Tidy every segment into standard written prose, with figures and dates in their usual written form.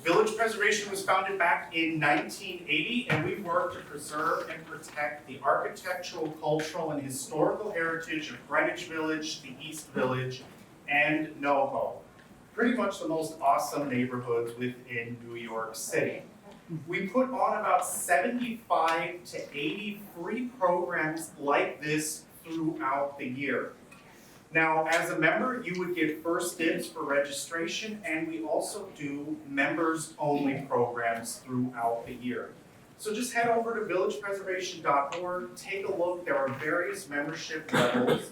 Village Preservation was founded back in 1980, and we work to preserve and protect the architectural, cultural, and historical heritage of Greenwich Village, the East Village, and NoHo. Pretty much the most awesome neighborhoods within New York City. We put on about 75 to 80 free programs like this throughout the year. Now, as a member, you would get first dibs for registration, and we also do members-only programs throughout the year. So just head over to villagepreservation.org, take a look. There are various membership levels.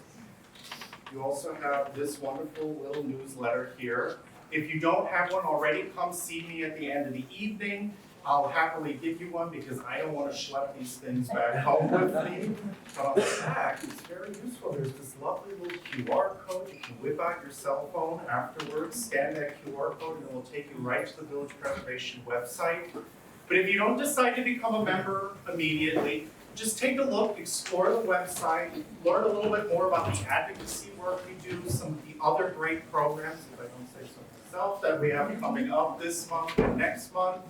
You also have this wonderful little newsletter here. If you don't have one already, come see me at the end of the evening. I'll happily give you one because I don't want to schlep these things back home with me. But on the back, it's very useful. There's this lovely little QR code. You can whip out your cell phone afterwards, scan that QR code, and it will take you right to the Village Preservation website. But if you don't decide to become a member immediately, just take a look, explore the website, learn a little bit more about the advocacy work we do, some of the other great programs, if I don't say so myself, that we have coming up this month and next month.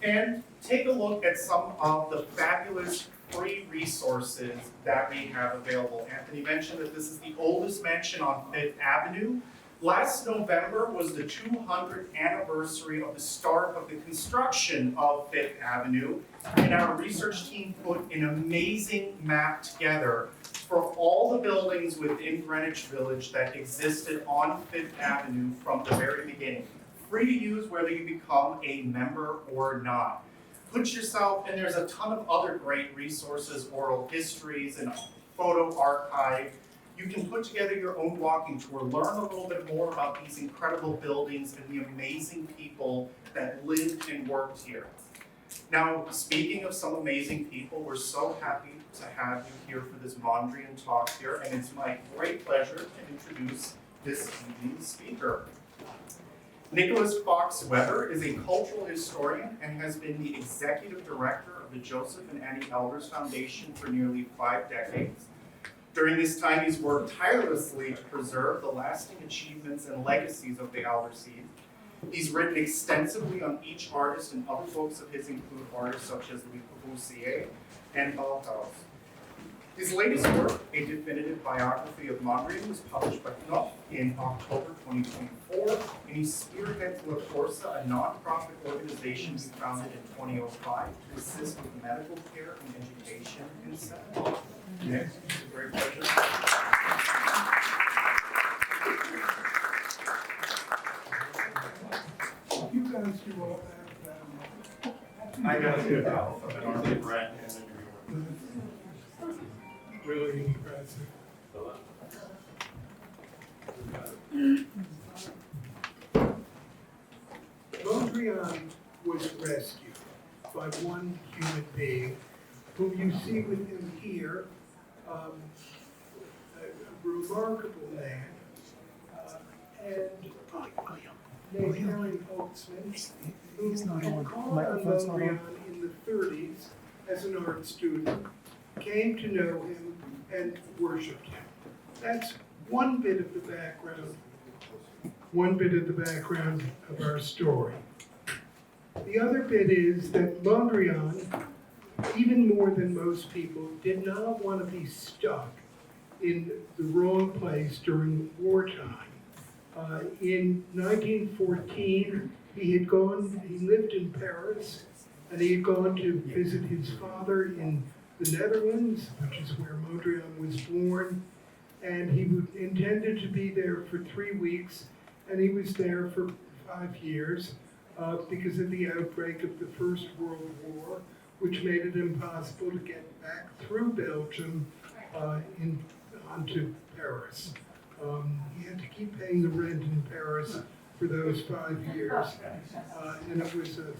And take a look at some of the fabulous free resources that we have available. Anthony mentioned that this is the oldest mansion on Fifth Avenue. Last November was the 200th anniversary of the start of the construction of Fifth Avenue, and our research team put an amazing map together for all the buildings within Greenwich Village that existed on Fifth Avenue from the very beginning. Free to use whether you become a member or not. Put yourself, and there's a ton of other great resources, oral histories and photo archive. You can put together your own walking tour, learn a little bit more about these incredible buildings and the amazing people that lived and worked here. Now, speaking of some amazing people, we're so happy to have you here for this Mondrian talk here, and it's my great pleasure to introduce this evening's speaker. Nicholas Fox Weber is a cultural historian and has been the executive director of the Josef and Anni Albers Foundation for nearly 5 decades. During this time, he's worked tirelessly to preserve the lasting achievements and legacies of the Alberses. He's written extensively on each artist, and other books of his include artists such as Corbusier and Balthus. His latest work, a definitive biography of Mondrian, was published by Knopf in October 2024, and he spearheads Korsa, a non-profit organization he founded in 2005 to assist with medical care and education in Senegal. Next, it's a great pleasure. You guys do all that. I gotta do that. I don't need rent. Really impressive. Mondrian was rescued by one human being, whom you see with him here, a remarkable man, and named Harry Holtzman, who had called on Mondrian in the 30s as an art student, came to know him and worshipped him. That's one bit of the background of our story. The other bit is that Mondrian, even more than most people, did not want to be stuck in the wrong place during wartime. In 1914, he lived in Paris, and he had gone to visit his father in the Netherlands, which is where Mondrian was born, and he intended to be there for 3 weeks, and he was there for 5 years because of the outbreak of the First World War, which made it impossible to get back through Belgium onto Paris. He had to keep paying the rent in Paris for those 5 years, and it was a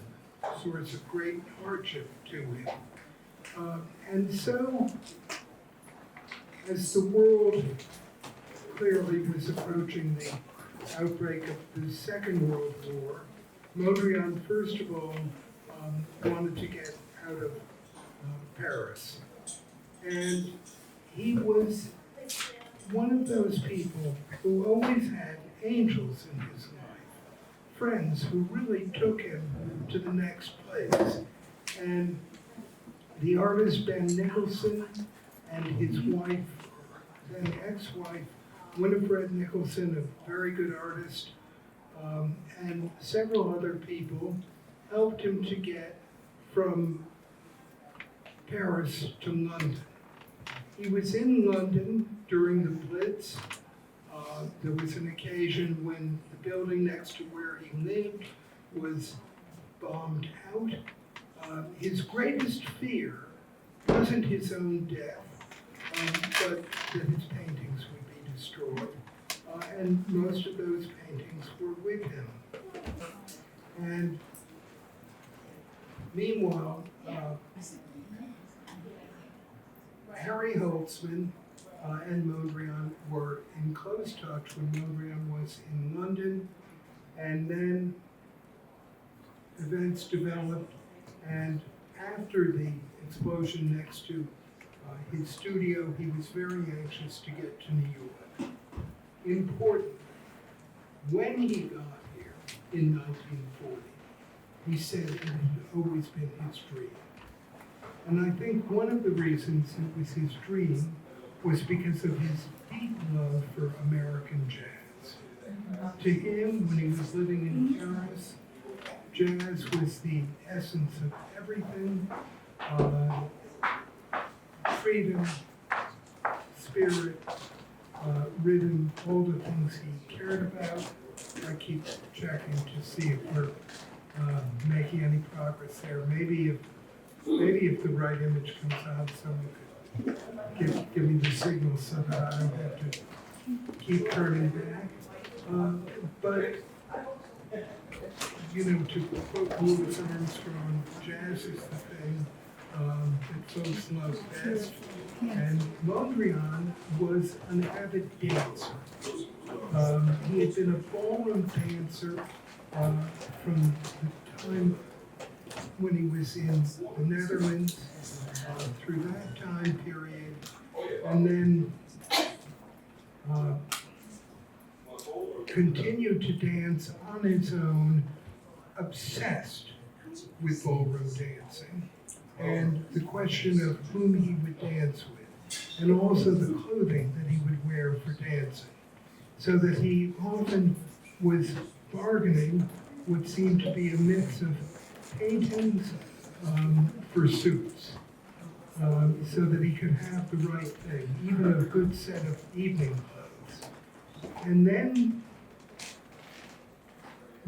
source of great hardship to him. And so, as the world clearly was approaching the outbreak of the Second World War, Mondrian, first of all, wanted to get out of Paris. And he was one of those people who always had angels in his life. friends who really took him to the next place. And the artist Ben Nicholson and his wife, then ex-wife, Winifred Nicholson, a very good artist, and several other people helped him to get from Paris to London. He was in London during the Blitz. There was an occasion when the building next to where he lived was bombed out. His greatest fear wasn't his own death, but that his paintings would be destroyed. And most of those paintings were with him. And meanwhile, Harry Holtzman and Mondrian were in close touch when Mondrian was in London, and then events developed, and after the explosion next to his studio, he was very anxious to get to New York. Important, when he got here in 1940, he said it had always been his dream. And I think one of the reasons it was his dream was because of his deep love for American jazz. To him, when he was living in Paris, jazz was the essence of everything. Freedom, spirit, rhythm, all the things he cared about. I keep checking to see if we're making any progress there. Maybe if the right image comes out, someone could give me the signal so that I don't have to keep turning back. But you know, to quote Louis Armstrong, jazz is the thing that folks love best. And Mondrian was an avid dancer. He had been a ballroom dancer from the time when he was in the Netherlands, through that time period, and then continued to dance on his own, obsessed with ballroom dancing, and the question of whom he would dance with, and also the clothing that he would wear for dancing, so that he often was bargaining what seemed to be a mix of paintings for suits, so that he could have the right thing, even a good set of evening clothes. And then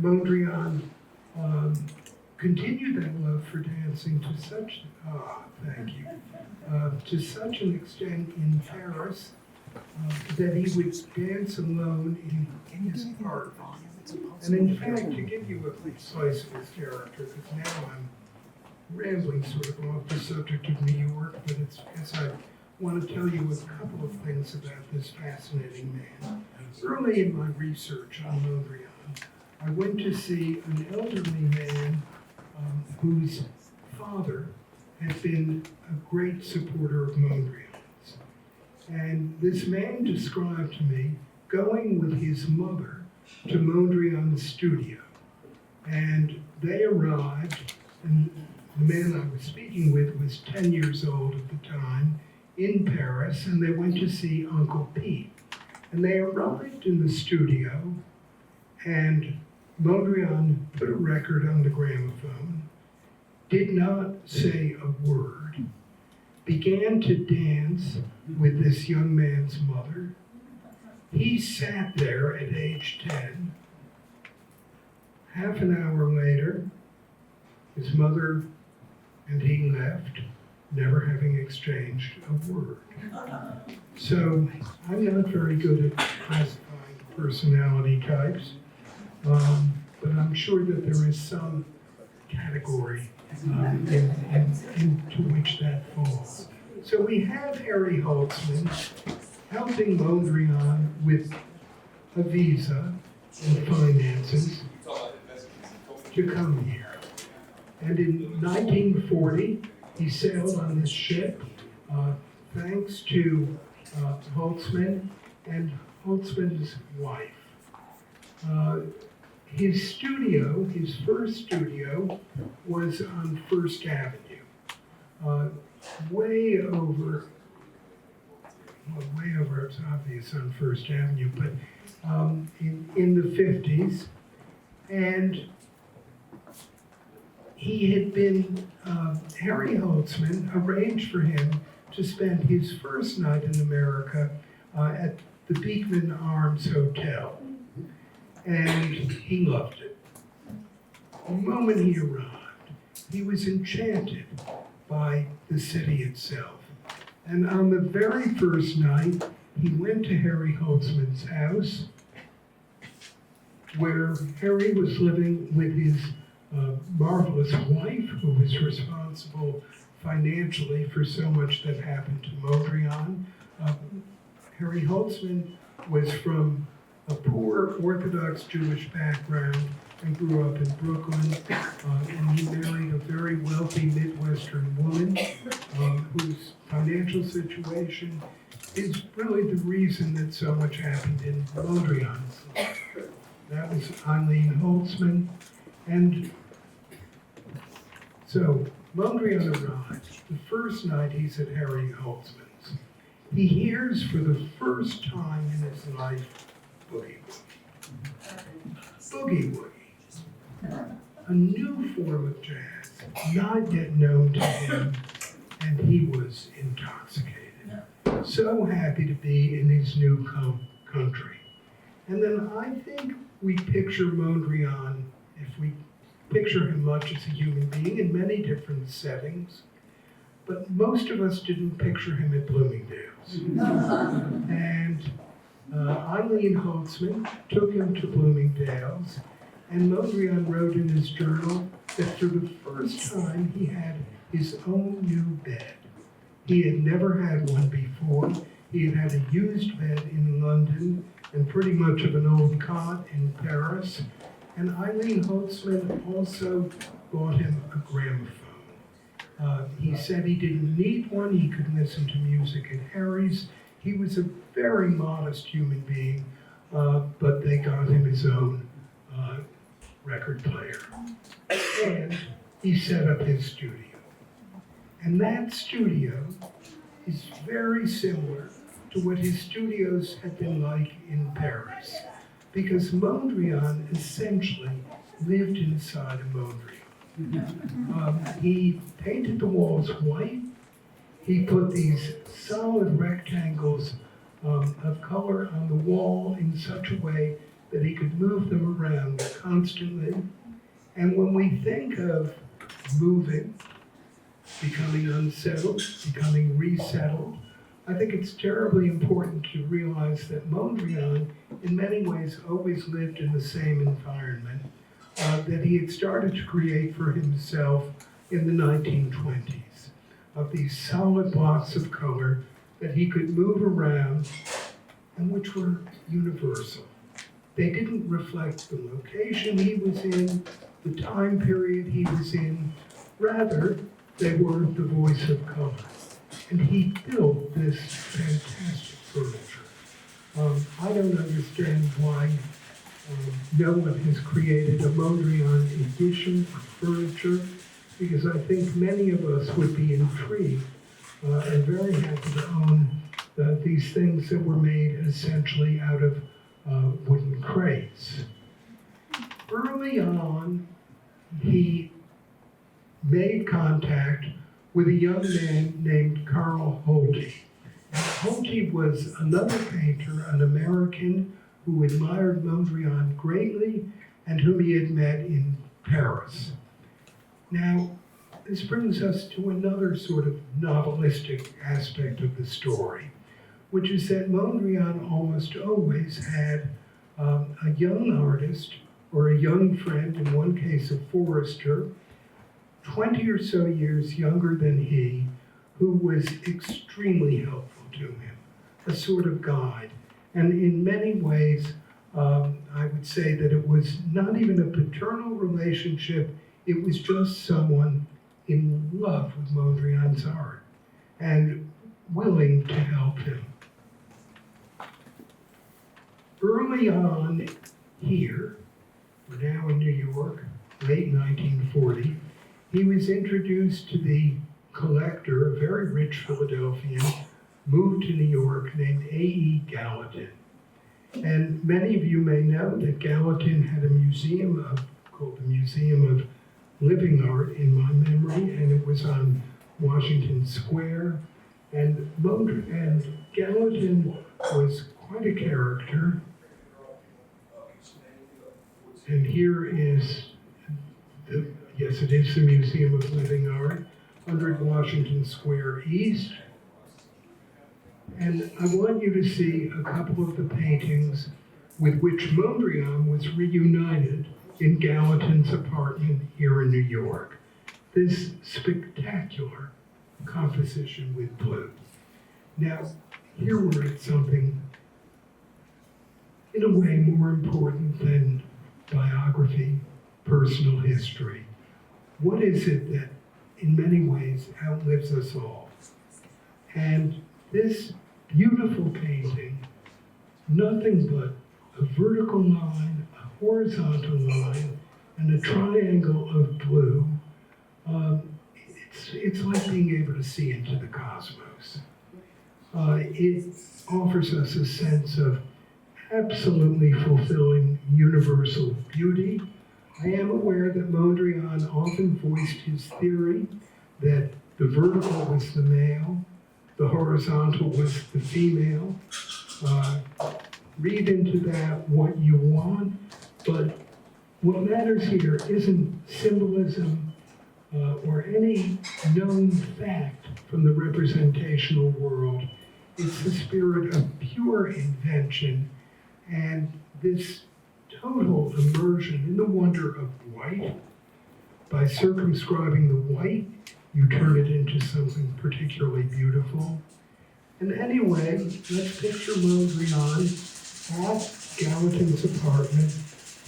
Mondrian continued that love for dancing to such, to such an extent in Paris that he would dance alone in his art. And in fact, to give you a slice of his character, because now I'm rambling sort of off the subject of New York, but it's because I want to tell you a couple of things about this fascinating man. Early in my research on Mondrian, I went to see an elderly man whose father had been a great supporter of Mondrian's. And this man described to me going with his mother to Mondrian's studio. And they arrived, and the man I was speaking with was 10 years old at the time, in Paris, and they went to see Uncle Pete. And they arrived in the studio, and Mondrian put a record on the gramophone, did not say a word, began to dance with this young man's mother. He sat there at age 10. Half an hour later, his mother and he left, never having exchanged a word. So I'm not very good at classifying personality types, but I'm sure that there is some category into which that falls. So we have Harry Holtzman helping Mondrian with a visa and finances to come here. And in 1940, he sailed on this ship thanks to Holtzman and Holtzman's wife. His studio, his first studio, was on First Avenue, way over, it's obvious on First Avenue, but in the 50s. And he had been, Harry Holtzman arranged for him to spend his first night in America at the Beekman Arms Hotel. And he loved it. The moment he arrived, he was enchanted by the city itself. And on the very first night, he went to Harry Holtzman's house, where Harry was living with his marvelous wife, who was responsible financially for so much that happened to Mondrian. Harry Holtzman was from a poor Orthodox Jewish background and grew up in Brooklyn, and he married a very wealthy Midwestern woman whose financial situation is really the reason that so much happened in Mondrian's life. That was Eileen Holtzman, and so Mondrian arrives. The first night he's at Harry Holtzman's. He hears for the first time in his life boogie woogie. Boogie woogie. A new form of jazz, not yet known to him, and he was intoxicated. So happy to be in his new country. And then I think we picture Mondrian, if we picture him much as a human being in many different settings, but most of us didn't picture him at Bloomingdale's. And Eileen Holtzman took him to Bloomingdale's, and Mondrian wrote in his journal that for the first time he had his own new bed. He had never had one before. He had had a used bed in London and pretty much of an old cot in Paris. And Eileen Holtzman also bought him a gramophone. He said he didn't need one. He could listen to music at Harry's. He was a very modest human being, but they got him his own record player. And he set up his studio. And that studio is very similar to what his studios had been like in Paris, because Mondrian essentially lived inside of Mondrian. He painted the walls white. He put these solid rectangles of color on the wall in such a way that he could move them around constantly. And when we think of moving, becoming unsettled, becoming resettled, I think it's terribly important to realize that Mondrian, in many ways, always lived in the same environment that he had started to create for himself in the 1920s, of these solid blocks of color that he could move around and which were universal. They didn't reflect the location he was in, the time period he was in, rather, they were the voice of color. And he built this fantastic furniture. I don't understand why no one has created a Mondrian edition of furniture, because I think many of us would be intrigued and very happy to own these things that were made essentially out of wooden crates. Early on, he made contact with a young man named Carl Holty. Holty was another painter, an American who admired Mondrian greatly and whom he had met in Paris. Now, this brings us to another sort of novelistic aspect of the story, which is that Mondrian almost always had a young artist or a young friend, in one case a forester, 20 or so years younger than he, who was extremely helpful to him, a sort of guide. And in many ways, I would say that it was not even a paternal relationship, it was just someone in love with Mondrian's art and willing to help him. Early on here, We're now in New York, late 1940. He was introduced to the collector, a very rich Philadelphian, moved to New York, named A.E. Gallatin. And many of you may know that Gallatin had a museum called the Museum of Living Art in my memory, and it was on Washington Square. And Gallatin was quite a character. And here is, yes, it is the Museum of Living Art, 100 Washington Square East. And I want you to see a couple of the paintings with which Mondrian was reunited in Gallatin's apartment here in New York. This spectacular composition with blue. Now, here we're at something, in a way, more important than biography, personal history. What is it that, in many ways, outlives us all? And this beautiful painting, nothing but a vertical line, a horizontal line, and a triangle of blue. It's like being able to see into the cosmos. It offers us a sense of absolutely fulfilling universal beauty. I am aware that Mondrian often voiced his theory that the vertical was the male, the horizontal was the female. Read into that what you want, but what matters here isn't symbolism or any known fact from the representational world. It's the spirit of pure invention and this total immersion in the wonder of white. By circumscribing the white, you turn it into something particularly beautiful. And anyway, let's picture Mondrian at Gallatin's apartment,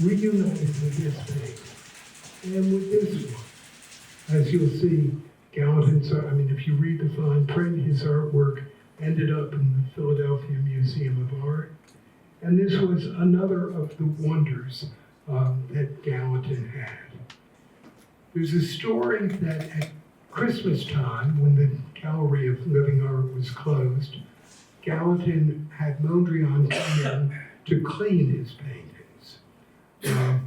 reunited with this painting, and with this one. As you'll see, if you read the fine print, his artwork ended up in the Philadelphia Museum of Art. And this was another of the wonders that Gallatin had. There's a story that at Christmas time, when the Gallery of Living Art was closed, Gallatin had Mondrian come in to clean his paintings,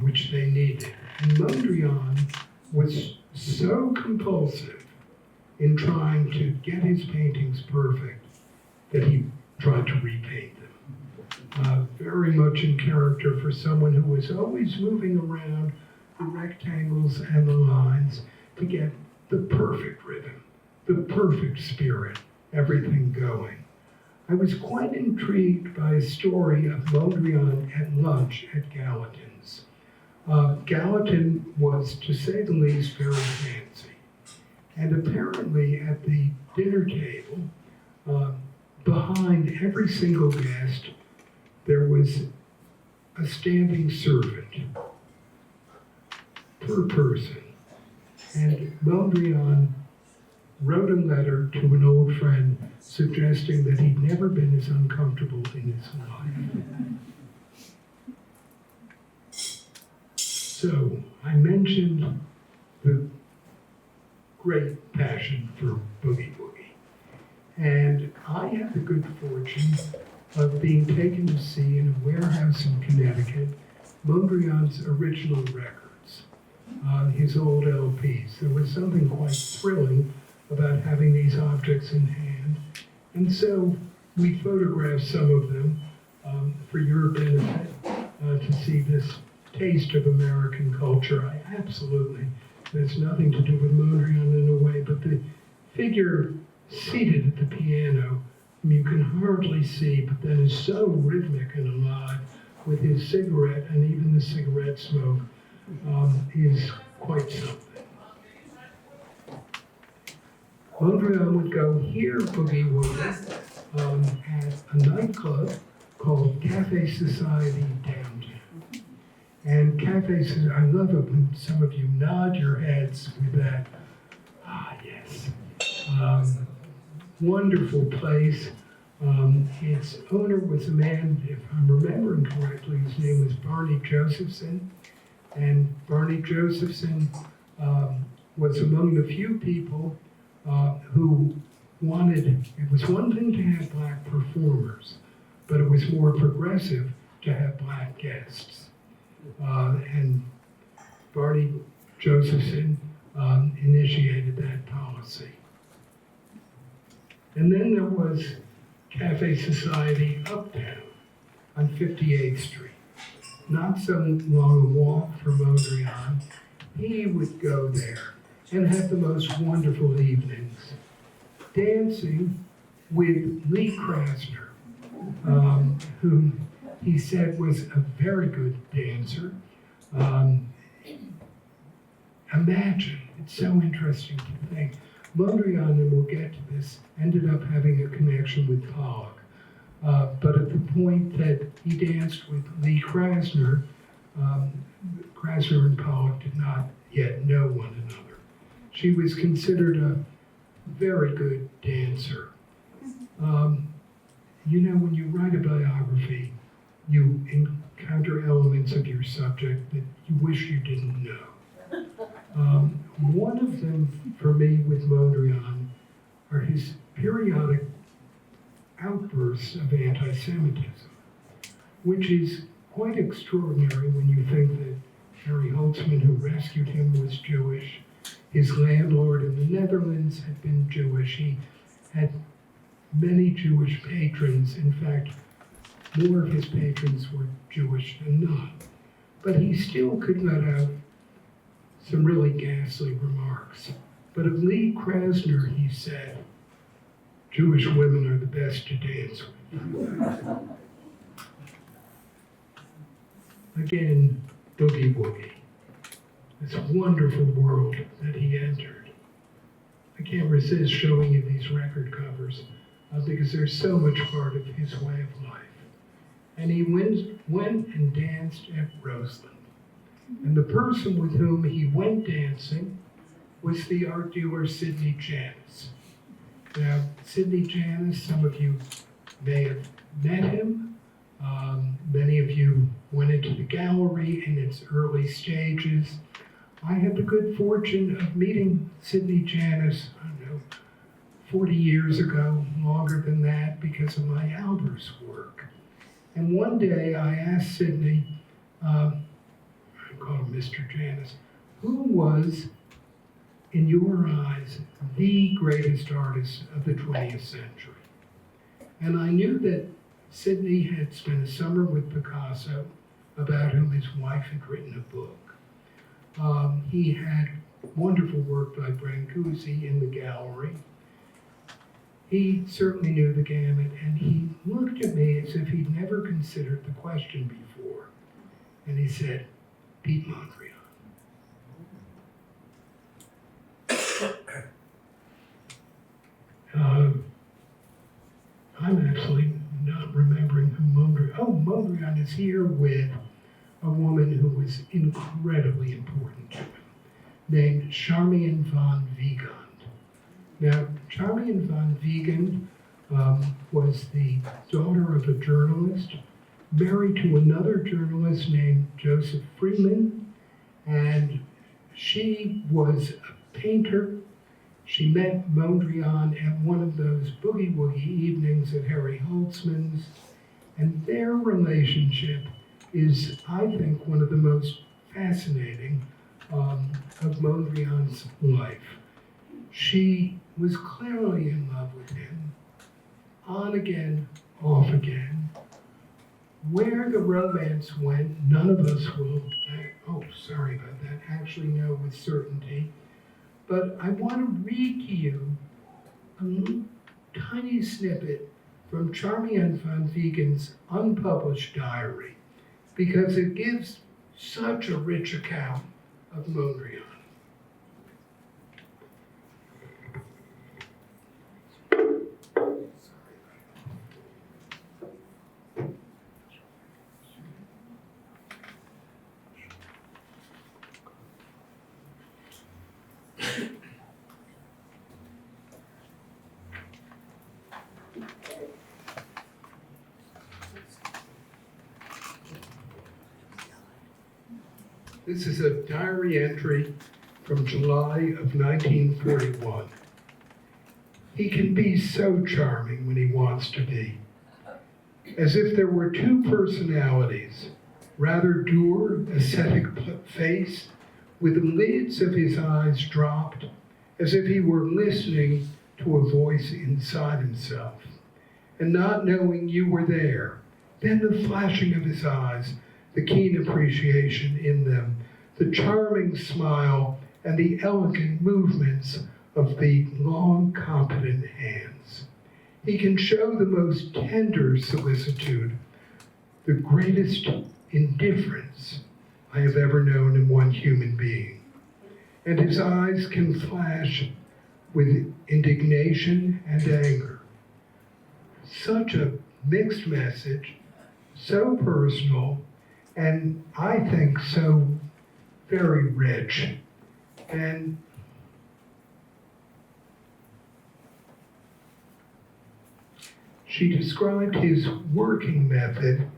which they needed. And Mondrian was so compulsive in trying to get his paintings perfect that he tried to repaint them. Very much in character for someone who was always moving around the rectangles and the lines to get the perfect rhythm, the perfect spirit, everything going. I was quite intrigued by a story of Mondrian at lunch at Gallatin's. Gallatin was, to say the least, very fancy. And apparently at the dinner table, behind every single guest, there was a standing servant per person. And Mondrian wrote a letter to an old friend suggesting that he'd never been as uncomfortable in his life. So I mentioned the great passion for boogie woogie. And I had the good fortune of being taken to see in a warehouse in Connecticut Mondrian's original records, his old LPs. There was something quite thrilling about having these objects in hand. And so we photographed some of them for your benefit to see this taste of American culture. There's nothing to do with Mondrian in a way, but the figure seated at the piano, you can hardly see, but then is so rhythmic and alive with his cigarette, and even the cigarette smoke is quite something. Mondrian would go hear boogie woogie at a nightclub called Cafe Society downtown. And Cafe Society, I love it when some of you nod your heads with that, yes. Wonderful place. Its owner was a man, if I'm remembering correctly, his name was Barney Josephson. And Barney Josephson was among the few people who wanted, it was one thing to have black performers, but it was more progressive to have black guests. And Barney Josephson initiated that policy. And then there was Cafe Society Uptown on 58th Street. Not so long a walk from Mondrian. He would go there and have the most wonderful evenings, dancing with Lee Krasner, who he said was a very good dancer. Imagine, it's so interesting to think, Mondrian, and we'll get to this, ended up having a connection with Pollock. But at the point that he danced with Lee Krasner, Krasner and Pollock did not yet know one another. She was considered a very good dancer. You know, when you write a biography, you encounter elements of your subject that you wish you didn't know. One of them, for me, with Mondrian, are his periodic outbursts of anti-Semitism, which is quite extraordinary when you think that Harry Holtzman, who rescued him, was Jewish. His landlord in the Netherlands had been Jewish. He had many Jewish patrons. In fact, more of his patrons were Jewish than not. But he still could let out some really ghastly remarks. But of Lee Krasner, he said, Jewish women are the best to dance with. Again, boogie woogie. This wonderful world that he entered. I can't resist showing you these record covers because they're so much part of his way of life. And he went and danced at Roseland. And the person with whom he went dancing was the art dealer Sidney Janis. Now, Sidney Janis, some of you may have met him. Many of you went into the gallery in its early stages. I had the good fortune of meeting Sidney Janis, I don't know, 40 years ago, longer than that, because of my Albers work. And one day I asked Sidney, I call him Mr. Janis, who was, in your eyes, the greatest artist of the 20th century? And I knew that Sidney had spent a summer with Picasso, about whom his wife had written a book. He had wonderful work by Brancusi in the gallery. He certainly knew the gamut, and he looked at me as if he'd never considered the question before. And he said, Piet Mondrian. I'm actually not remembering who Mondrian. Oh, Mondrian is here with a woman who was incredibly important to him, named Charmian van Wiegand. Now, Charmian van Wiegand was the daughter of a journalist, married to another journalist named Josef Freeman, and she was a painter. She met Mondrian at one of those boogie-woogie evenings at Harry Holtzman's, and their relationship is, I think, one of the most fascinating of Mondrian's life. She was clearly in love with him, on again, off again. Where the romance went, none of us will, actually know with certainty. But I want to read to you a little tiny snippet from Charmian van Wiegand's unpublished diary, because it gives such a rich account of Mondrian. This is a diary entry from July of 1941. He can be so charming when he wants to be. As if there were two personalities, rather dour, ascetic face, with the lids of his eyes dropped, as if he were listening to a voice inside himself, and not knowing you were there. Then the flashing of his eyes, the keen appreciation in them, the charming smile, and the elegant movements of the long, competent hands. He can show the most tender solicitude, the greatest indifference I have ever known in one human being. And his eyes can flash with indignation and anger. Such a mixed message, so personal, and I think so very rich. And she described his working method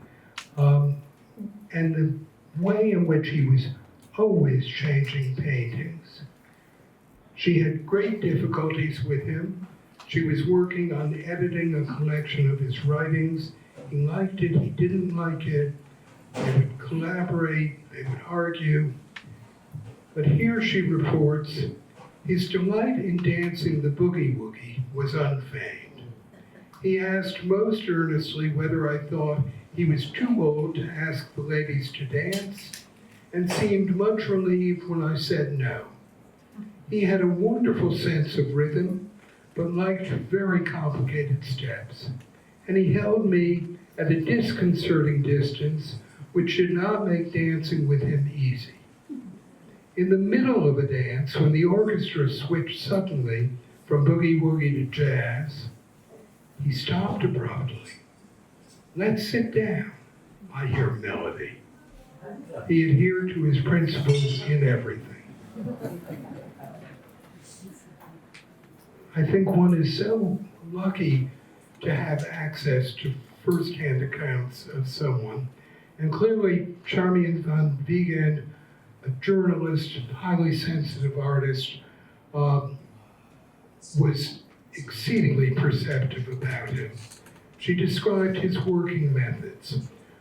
and the way in which he was always changing paintings. She had great difficulties with him. She was working on editing a collection of his writings. He liked it, he didn't like it. They would collaborate, they would argue. But here she reports, his delight in dancing the boogie-woogie was unfeigned. He asked most earnestly whether I thought he was too old to ask the ladies to dance, and seemed much relieved when I said no. He had a wonderful sense of rhythm, but liked very complicated steps, and he held me at a disconcerting distance, which did not make dancing with him easy. In the middle of a dance, when the orchestra switched suddenly from boogie-woogie to jazz, he stopped abruptly. Let's sit down, I hear melody. He adhered to his principles in everything. I think one is so lucky to have access to first-hand accounts of someone. And clearly, Charmian van Wiegand, a journalist, highly sensitive artist, was exceedingly perceptive about him. She described his working methods.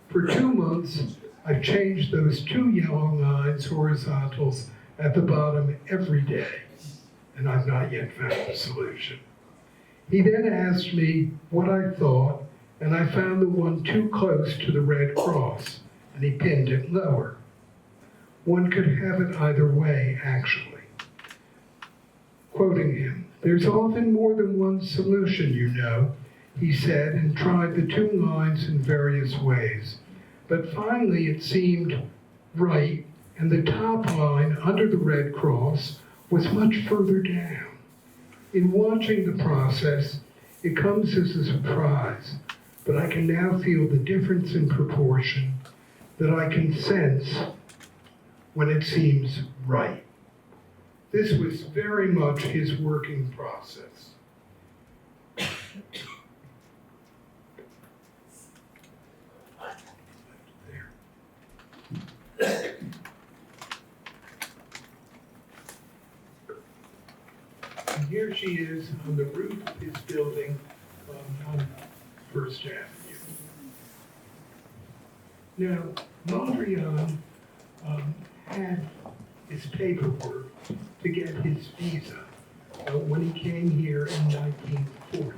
For 2 months, I've changed those 2 yellow lines, horizontals, at the bottom every day, and I've not yet found a solution. He then asked me what I thought, and I found the one too close to the Red Cross, and he pinned it lower. One could have it either way, actually. Quoting him, "There's often more than one solution, you know," he said, and tried the 2 lines in various ways. But finally it seemed right, and the top line under the Red Cross was much further down. In watching the process, it comes as a surprise, but I can now feel the difference in proportion that I can sense when it seems right. This was very much his working process. And here she is on the roof of his building on First Avenue. Now, Mondrian had his paperwork to get his visa when he came here in 1940.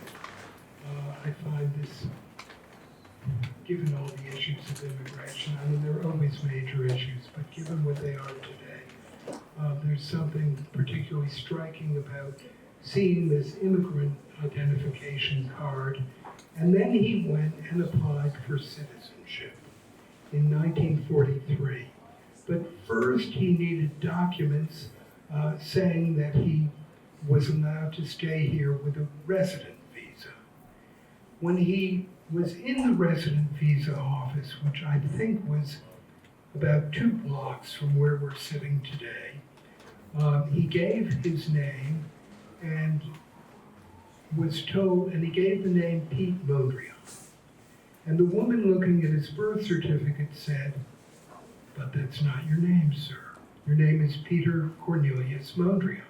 I find this, given all the issues of immigration, I mean, there are always major issues, but given what they are today, there's something particularly striking about seeing this immigrant identification card. And then he went and applied for citizenship in 1943. But first he needed documents saying that he was allowed to stay here with a resident visa. When he was in the resident visa office, which I think was about 2 blocks from where we're sitting today, he gave his name and was told, and he gave the name Piet Mondrian. And the woman looking at his birth certificate said, But that's not your name, sir. Your name is Peter Cornelius Mondrian.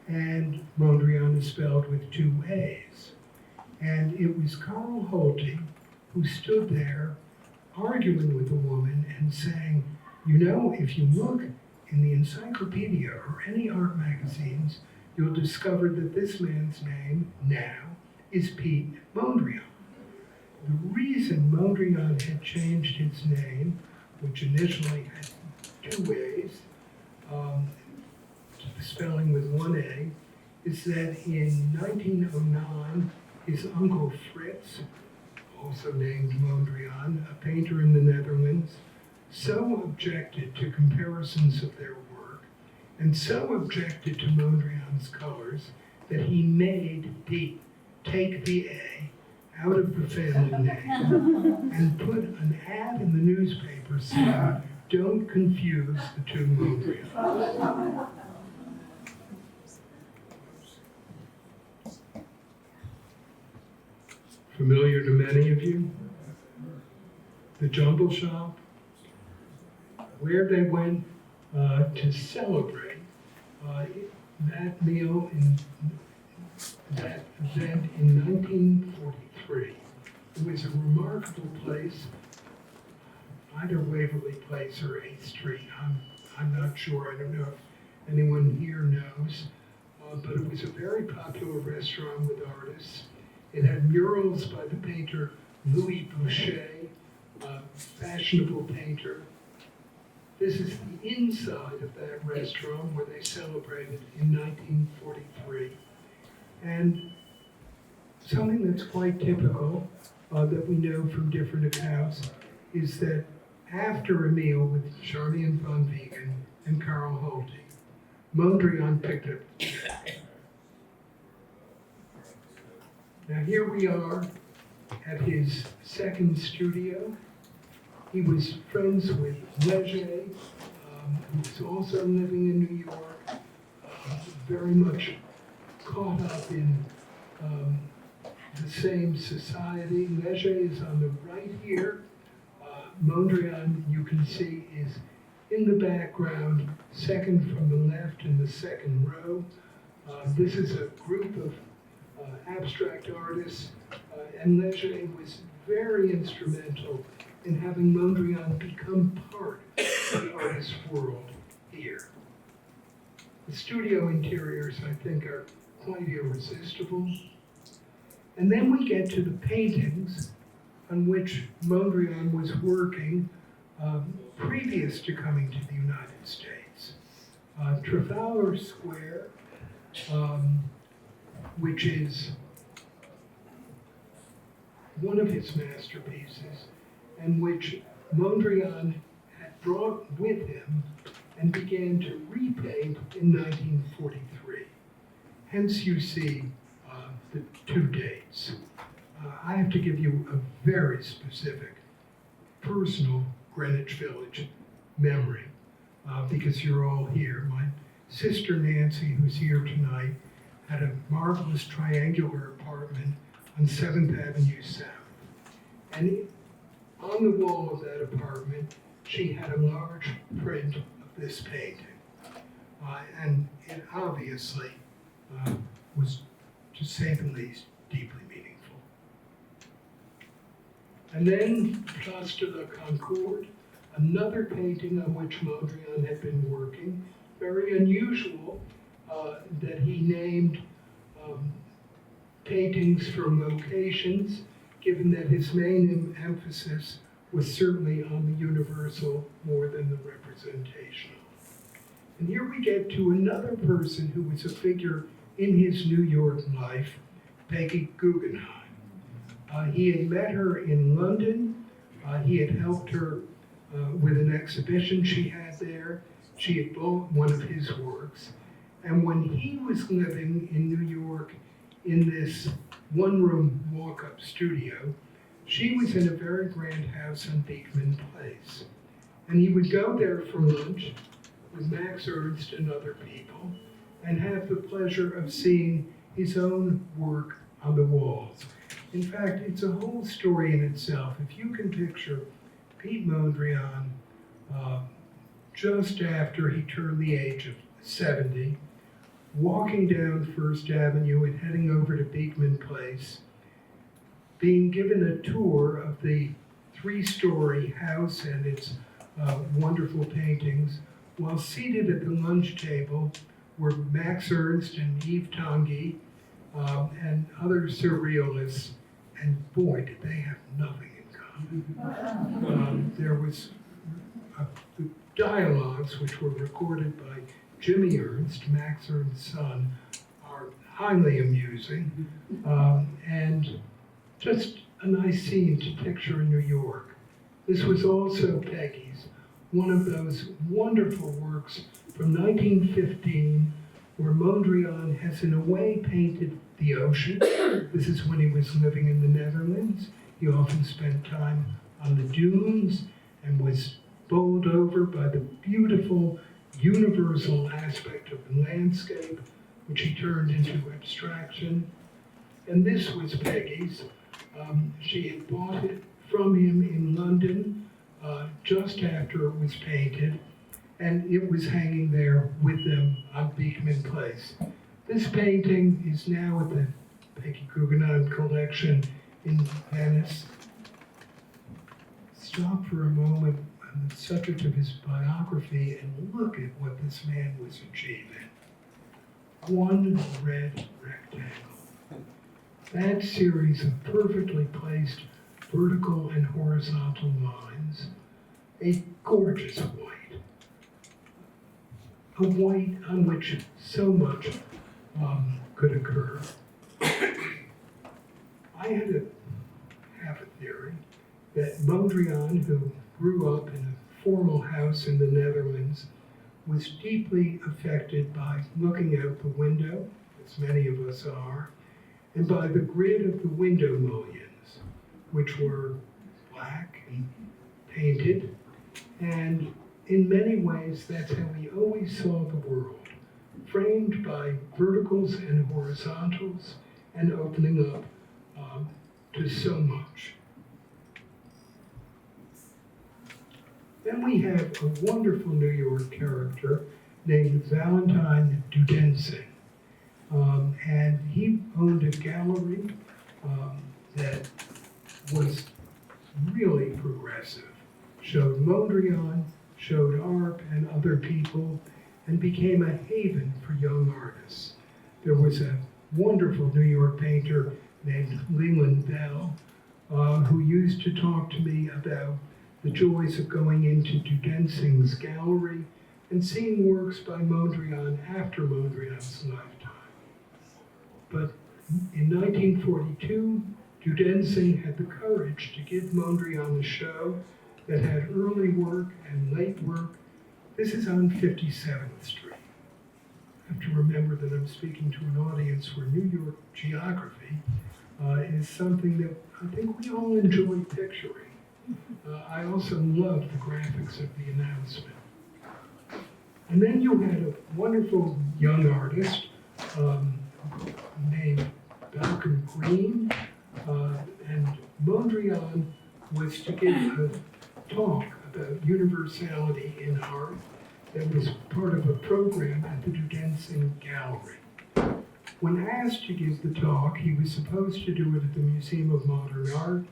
And Mondrian is spelled with 2 A's. And it was Carl Holte who stood there arguing with the woman and saying, you know, if you look in the encyclopedia or any art magazines, you'll discover that this man's name now is Piet Mondrian. The reason Mondrian had changed his name, which initially had 2 A's, the spelling with 1 A, is that in 1909, his uncle Fritz, also named Mondrian, a painter in the Netherlands, so objected to comparisons of their work and so objected to Mondrian's colors that he made Piet take the A out of the family name and put an ad in the newspaper saying, don't confuse the 2 Mondrians. Familiar to many of you? The Jumble Shop, where they went to celebrate that meal in that event in 1943. It was a remarkable place, either Waverly Place or 8th Street. I'm not sure. I don't know if anyone here knows, but it was a very popular restaurant with artists. It had murals by the painter Louis Boucher, a fashionable painter. This is the inside of that restaurant where they celebrated in 1943. And something that's quite typical that we know from different accounts is that after a meal with Charmian von Wiegen and Carl Holte, Mondrian picked up the check. Now here we are at his second studio. He was friends with Leger, who was also living in New York, very much caught up in the same society. Leger is on the right here. Mondrian, you can see, is in the background, second from the left in the second row. This is a group of abstract artists, and Leger was very instrumental in having Mondrian become part of the artist world here. The studio interiors, I think, are quite irresistible. And then we get to the paintings on which Mondrian was working previous to coming to the United States. Trafalgar Square, which is one of his masterpieces, and which Mondrian had brought with him and began to repaint in 1943. Hence you see the 2 dates. I have to give you a very specific, personal Greenwich Village memory because you're all here. My sister Nancy, who's here tonight, had a marvelous triangular apartment on 7th Avenue South. And on the wall of that apartment, she had a large print of this painting. And it obviously was, to say the least, deeply meaningful. And then Place de la Concorde, another painting on which Mondrian had been working, very unusual that he named paintings from locations, given that his main emphasis was certainly on the universal more than the representational. And here we get to another person who was a figure in his New York life, Peggy Guggenheim. He had met her in London. He had helped her with an exhibition she had there. She had bought one of his works. And when he was living in New York in this one-room walk-up studio, she was in a very grand house on Beekman Place. And he would go there for lunch with Max Ernst and other people and have the pleasure of seeing his own work on the walls. In fact, it's a whole story in itself. If you can picture Piet Mondrian just after he turned the age of 70, walking down First Avenue and heading over to Beekman Place, being given a tour of the 3-story house and its wonderful paintings, while seated at the lunch table were Max Ernst and Yves Tanguy and other surrealists, and boy, did they have nothing in common. There was the dialogues, which were recorded by Jimmy Ernst, Max Ernst's son, are highly amusing, and just a nice scene to picture in New York. This was also Peggy's, one of those wonderful works from 1915, where Mondrian has in a way painted the ocean. This is when he was living in the Netherlands. He often spent time on the dunes and was bowled over by the beautiful universal aspect of the landscape, which he turned into abstraction. And this was Peggy's. She had bought it from him in London just after it was painted, and it was hanging there with them on Beekman Place. This painting is now at the Peggy Guggenheim collection in Venice. Stop for a moment on the subject of his biography and look at what this man was achieving. One red rectangle. That series of perfectly placed vertical and horizontal lines, a gorgeous white. A white on which so much could occur. I have a theory that Mondrian, who grew up in a formal house in the Netherlands, was deeply affected by looking out the window, as many of us are, and by the grid of the window mullions, which were black and painted, and in many ways that's how he always saw the world, framed by verticals and horizontals and opening up to so much. Then we have a wonderful New York character named Valentine Dudensing. And he owned a gallery that was really progressive, showed Mondrian, showed art and other people, and became a haven for young artists. There was a wonderful New York painter named Leland Bell, who used to talk to me about the joys of going into Dudensing's gallery and seeing works by Mondrian after Mondrian's lifetime. But in 1942, Dudensing had the courage to give Mondrian a show that had early work and late work. This is on 57th Street. I have to remember that I'm speaking to an audience where New York geography is something that I think we all enjoy picturing. I also love the graphics of the announcement. And then you had a wonderful young artist named Malcolm Green, and Mondrian was to give a talk about universality in art that was part of a program at the Dudensing Gallery. When asked to give the talk, he was supposed to do it at the Museum of Modern Art,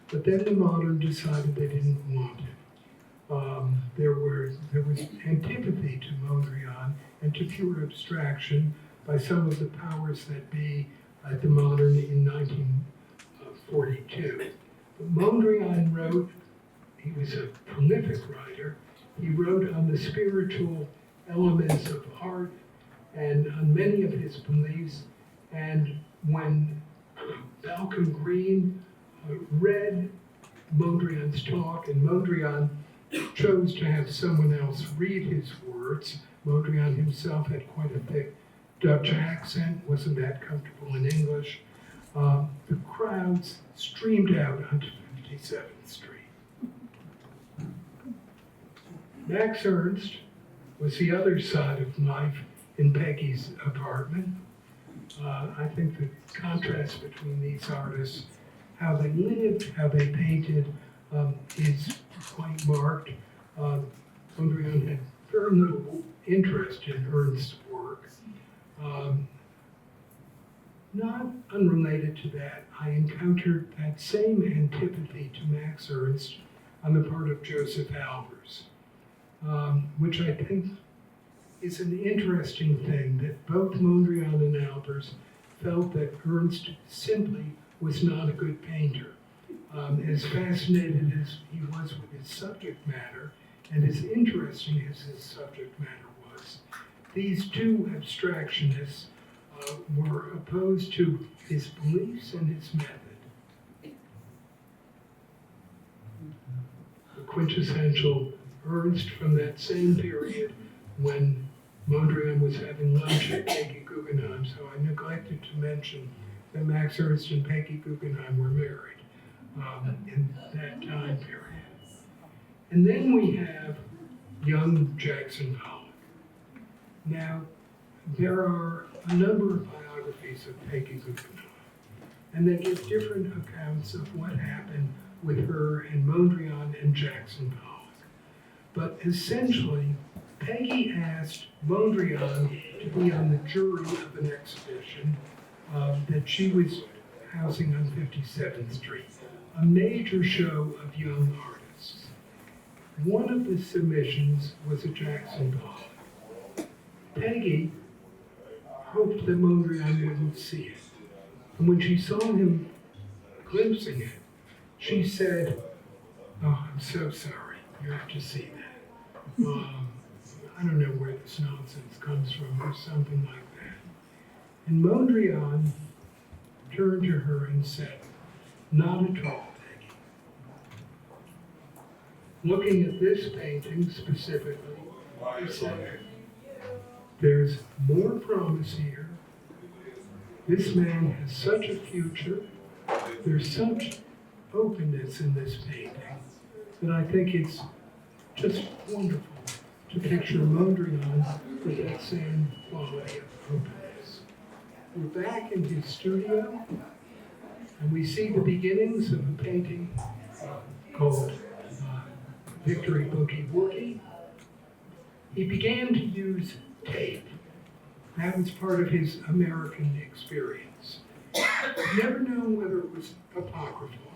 but then the Modern decided they didn't want it. There was antipathy to Mondrian and to pure abstraction by some of the powers that be at the Modern in 1942. But Mondrian wrote, he was a prolific writer, he wrote on the spiritual elements of art and on many of his beliefs, and when Malcolm Green read Mondrian's talk, and Mondrian chose to have someone else read his words. Mondrian himself had quite a thick Dutch accent, wasn't that comfortable in English. The crowds streamed out onto 57th Street. Max Ernst was the other side of life in Peggy's apartment. I think the contrast between these artists, how they lived, how they painted, is quite marked. Mondrian had very little interest in Ernst's work. Not unrelated to that, I encountered that same antipathy to Max Ernst on the part of Josef Albers, which I think is an interesting thing, that both Mondrian and Albers felt that Ernst simply was not a good painter. As fascinated as he was with his subject matter, and as interesting as his subject matter was, these two abstractionists were opposed to his beliefs and his method. The quintessential Ernst from that same period when Mondrian was having lunch at Peggy Guggenheim, so I neglected to mention that Max Ernst and Peggy Guggenheim were married in that time period. And then we have young Jackson Pollock. Now, there are a number of biographies of Peggy Guggenheim, and they give different accounts of what happened with her and Mondrian and Jackson Pollock. But essentially, Peggy asked Mondrian to be on the jury of an exhibition that she was housing on 57th Street, a major show of young artists. One of the submissions was a Jackson Pollock. Peggy hoped that Mondrian wouldn't see it. And when she saw him glimpsing it, she said, "Oh, I'm so sorry, you have to see that. I don't know where this nonsense comes from," or something like that. And Mondrian turned to her and said, "Not at all, Peggy. Looking at this painting specifically, he said, there's more promise here. This man has such a future. There's such openness in this painting that I think it's just wonderful to picture Mondrian with that same quality of openness." We're back in his studio, and we see the beginnings of a painting called Victory Boogie Woogie. He began to use tape. That was part of his American experience. I've never known whether it was apocryphal,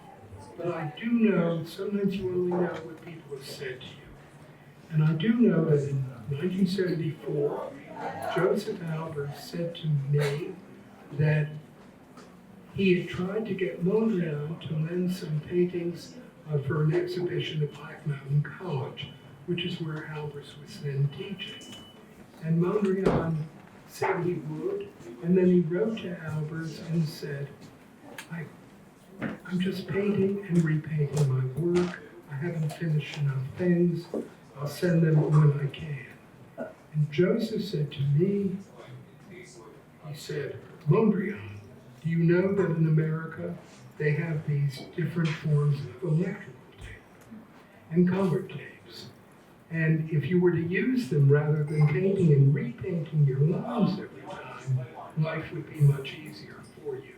but I do know sometimes you only know what people have said to you. And I do know that in 1974, Josef Albers said to me that he had tried to get Mondrian to lend some paintings for an exhibition at Black Mountain College, which is where Albers was then teaching. And Mondrian said he would, and then he wrote to Albers and said, I'm just painting and repainting my work. I haven't finished enough things. I'll send them when I can. And Josef said to me, he said, "Mondrian, do you know that in America they have these different forms of electrical tape and color tapes? And if you were to use them rather than painting and repainting your lines every time, life would be much easier for you."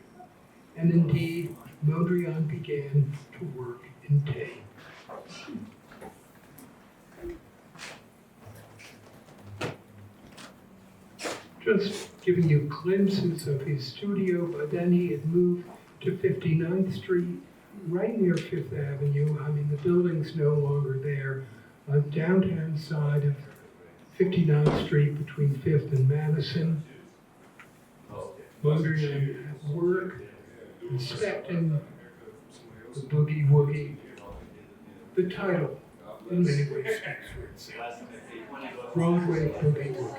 And indeed, Mondrian began to work in tape. Just giving you glimpses of his studio, but then he had moved to 59th Street, right near Fifth Avenue. I mean, the building's no longer there. Downtown side of 59th Street between 5th and Madison. Mondrian at work, inspecting the Boogie Woogie. The title, in many ways, speaks for itself. Broadway Boogie Woogie.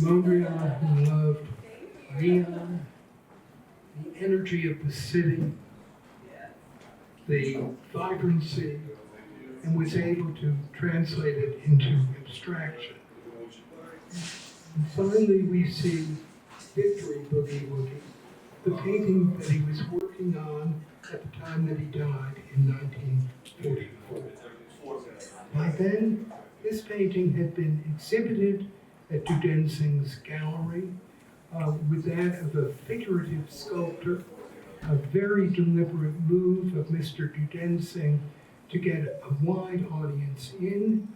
Mondrian, who loved neon, the energy of the city, the vibrancy, and was able to translate it into abstraction. And finally, we see Victory Boogie Woogie, the painting that he was working on at the time that he died in 1944. By then, this painting had been exhibited at Dudensing's gallery with that of a figurative sculptor, a very deliberate move of Mr. Dudensing to get a wide audience in,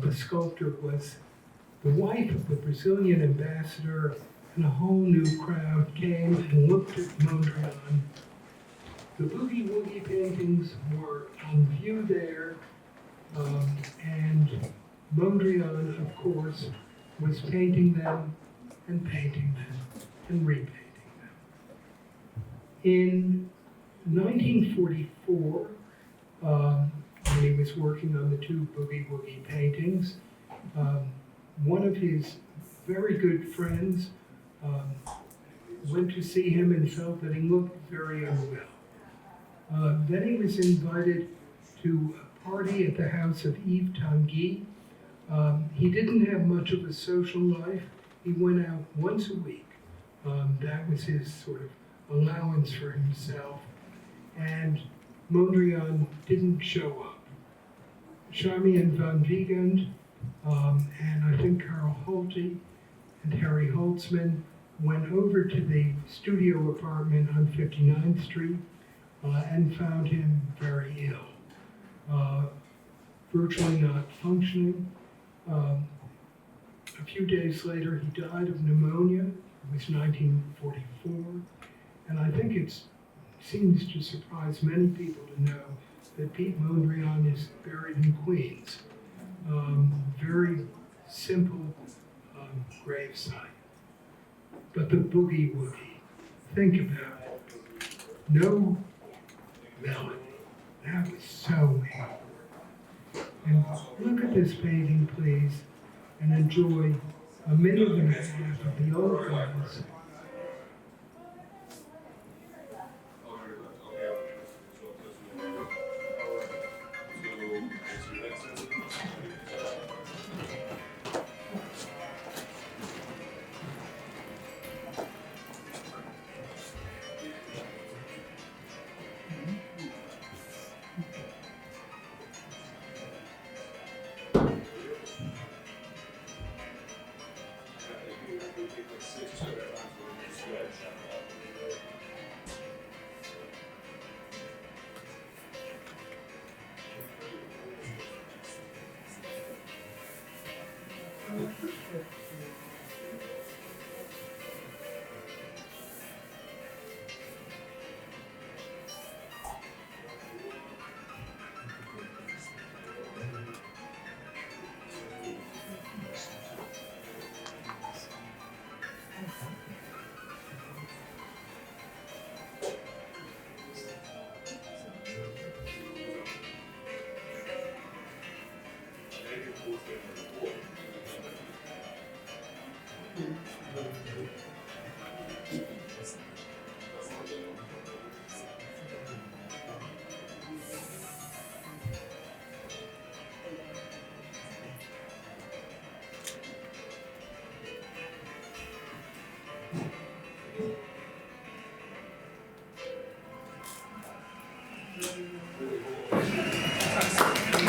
The sculptor was the wife of the Brazilian ambassador, and a whole new crowd came and looked at Mondrian. The Boogie Woogie paintings were on view there, and Mondrian, of course, was painting them and painting them and repainting them. In 1944, when he was working on the two Boogie Woogie paintings, one of his very good friends went to see him and felt that he looked very unwell. Then he was invited to a party at the house of Yves Tanguy. He didn't have much of a social life. He went out once a week. That was his sort of allowance for himself. And Mondrian didn't show up. Charmian van Wiegand and I think Karl Holte and Harry Holtzman went over to the studio apartment on 59th Street and found him very ill, virtually not functioning. A few days later, he died of pneumonia. It was 1944, and I think it seems to surprise many people to know that Piet Mondrian is buried in Queens. Very simple gravesite. But the Boogie Woogie, think about it. No melody. That was so important. And look at this painting, please, and enjoy a minute and a half of the old guys.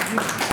Thank you.